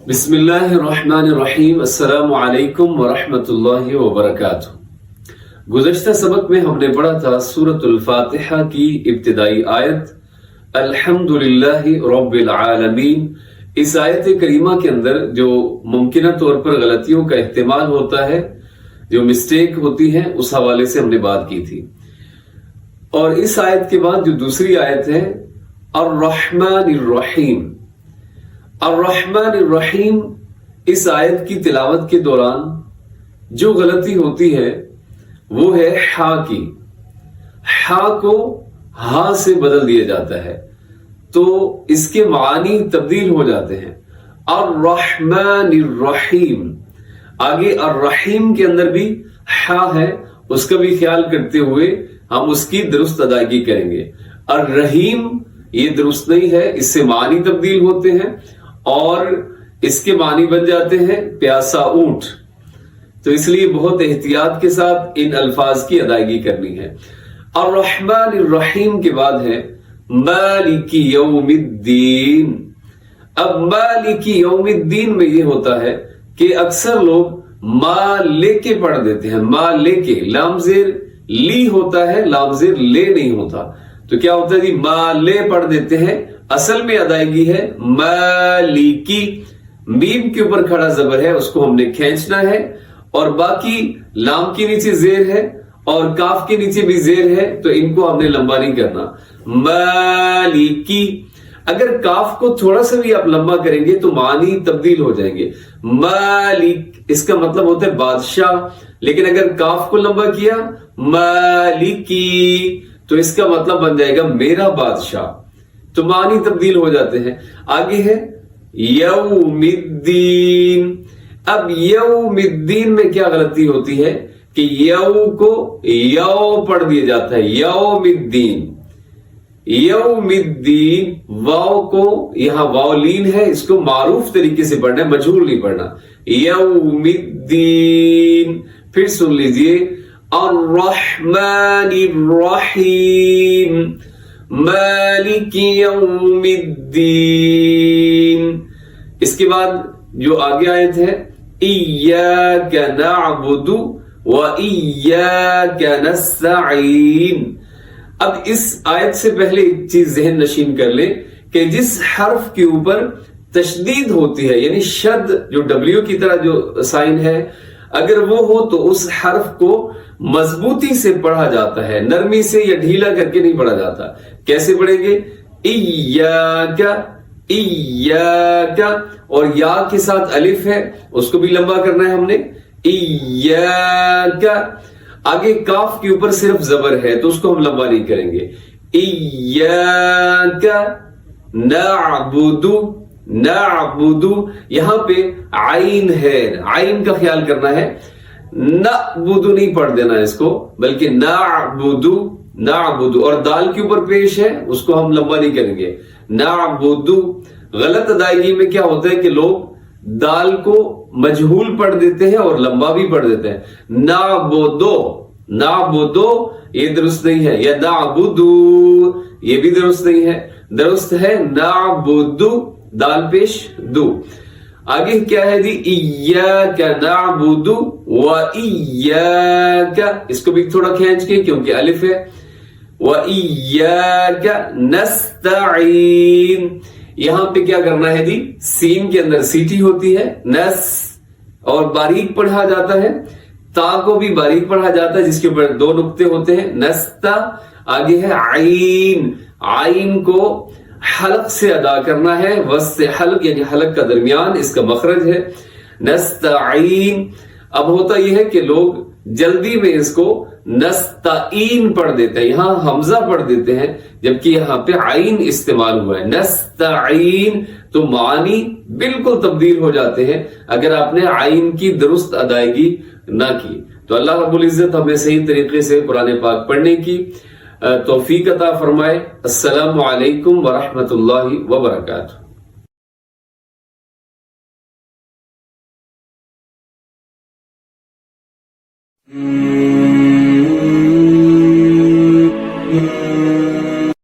بسم اللہ الرحمن الرحیم۔ السلام علیکم ورحمۃ اللہ وبرکاتہ۔ گزشتہ سبق میں ہم نے پڑھا تھا سورۃ الفاتحہ کی ابتدائی آیت الحمدللہ رب العالمین۔ اس آیت کریمہ کے اندر جو ممکنہ طور پر غلطیوں کا احتمال ہوتا ہے، جو مسٹیک ہوتی ہے، اس حوالے سے ہم نے بات کی تھی۔ اور اس آیت کے بعد جو دوسری آیت ہے الرحمن الرحیم، الرحمن الرحیم، اس آیت کی تلاوت کے دوران جو غلطی ہوتی ہے وہ ہے ہا کی۔ ہا کو ہا سے بدل دیا جاتا ہے تو اس کے معانی تبدیل ہو جاتے ہیں۔ الرحمن الرحیم، آگے الرحیم کے اندر بھی ہا ہے، اس کا بھی خیال کرتے ہوئے ہم اس کی درست ادائیگی کریں گے۔ الرحیم یہ درست نہیں ہے، اس سے معنی تبدیل ہوتے ہیں اور اس کے معنی بن جاتے ہیں پیاسا اونٹ، تو اس لیے بہت احتیاط کے ساتھ ان الفاظ کی ادائیگی کرنی ہے۔ الرحمن الرحیم کے بعد ہے مالک یوم الدین۔ اب مالک یوم الدین میں یہ ہوتا ہے کہ اکثر لوگ ما لے کے پڑھ دیتے ہیں، ما لے کے، لام زیر لی ہوتا ہے، لام زیر لے نہیں ہوتا، تو کیا ہوتا ہے جی ما لے پڑھ دیتے ہیں۔ اصل میں ادائیگی ہے مالکی، میم کے اوپر کھڑا زبر ہے، اس کو ہم نے کھینچنا ہے، اور باقی لام کے نیچے زیر ہے اور کاف کے نیچے بھی زیر ہے، تو ان کو ہم نے لمبا نہیں کرنا۔ مالکی، اگر کاف کو تھوڑا سا بھی آپ لمبا کریں گے تو معنی تبدیل ہو جائیں گے۔ مالک اس کا مطلب ہوتا ہے بادشاہ، لیکن اگر کاف کو لمبا کیا مالکی تو اس کا مطلب بن جائے گا میرا بادشاہ، تو معنی تبدیل ہو جاتے ہیں۔ آگے ہے یوم الدین۔ اب یوم الدین میں کیا غلطی ہوتی ہے کہ یو کو یو پڑھ دیا جاتا ہے، یوم الدین، یوم الدین، واو کو یہاں واو لین ہے، اس کو معروف طریقے سے پڑھنا ہے، مجہول نہیں پڑھنا۔ یوم الدین، پھر سن لیجئے الرحمن الرحیم، مالک یوم الدین۔ اس کے بعد جو آگے آیت ہے ایاک نعبد و ایاک نستعین۔ اب اس آیت سے پہلے ایک چیز ذہن نشین کر لیں کہ جس حرف کے اوپر تشدید ہوتی ہے، یعنی شد جو ڈبلیو کی طرح جو سائن ہے، اگر وہ ہو تو اس حرف کو مضبوطی سے پڑھا جاتا ہے، نرمی سے یا ڈھیلا کر کے نہیں پڑھا جاتا۔ کیسے پڑھیں گے؟ ایاک، ایاک، اور یا کے ساتھ الف ہے، اس کو بھی لمبا کرنا ہے ہم نے، ایاک۔ آگے کاف کے اوپر صرف زبر ہے تو اس کو ہم لمبا نہیں کریں گے۔ ایاک نعبد، نعبد، یہاں پہ عین ہے، عین کا خیال کرنا ہے، نعبد نہیں پڑھ دینا اس کو، بلکہ نعبد، نعبد، اور دال کے اوپر پیش ہے، اس کو ہم لمبا نہیں کریں گے، نعبد۔ غلط ادائیگی میں کیا ہوتا ہے کہ لوگ دال کو مجہول پڑھ دیتے ہیں اور لمبا بھی پڑھ دیتے ہیں، نعبدو، نعبدو، یہ درست نہیں ہے، یا نعبدو، یہ بھی درست نہیں ہے، درست ہے نعبدو، دال پیش دو۔ آگے کیا ہے جی ایاک نعبد و ایاک، اس کو بھی تھوڑا کھینچ کے کیونکہ الف ہے، و ایاک نستعین۔ یہاں پہ کیا کرنا ہے جی سین کے اندر سیٹی ہوتی ہے، نس، اور باریک پڑھا جاتا ہے، تا کو بھی باریک پڑھا جاتا ہے جس کے اوپر دو نقطے ہوتے ہیں، نستا۔ آگے ہے عین، عین کو حلق سے ادا کرنا ہے، وسط حلق یعنی حلق کا درمیان اس کا مخرج ہے، نستعین۔ اب ہوتا یہ ہے کہ لوگ جلدی میں اس کو نستعین پڑھ دیتے ہیں، یہاں حمزہ پڑھ دیتے ہیں جبکہ یہاں پہ عین استعمال ہوا ہے، نستعین، تو معنی بالکل تبدیل ہو جاتے ہیں اگر آپ نے عین کی درست ادائیگی نہ کی۔ تو اللہ رب العزت ہمیں صحیح طریقے سے قرآن پاک پڑھنے کی توفیق عطا فرمائے۔ السلام علیکم ورحمۃ اللہ وبرکاتہ۔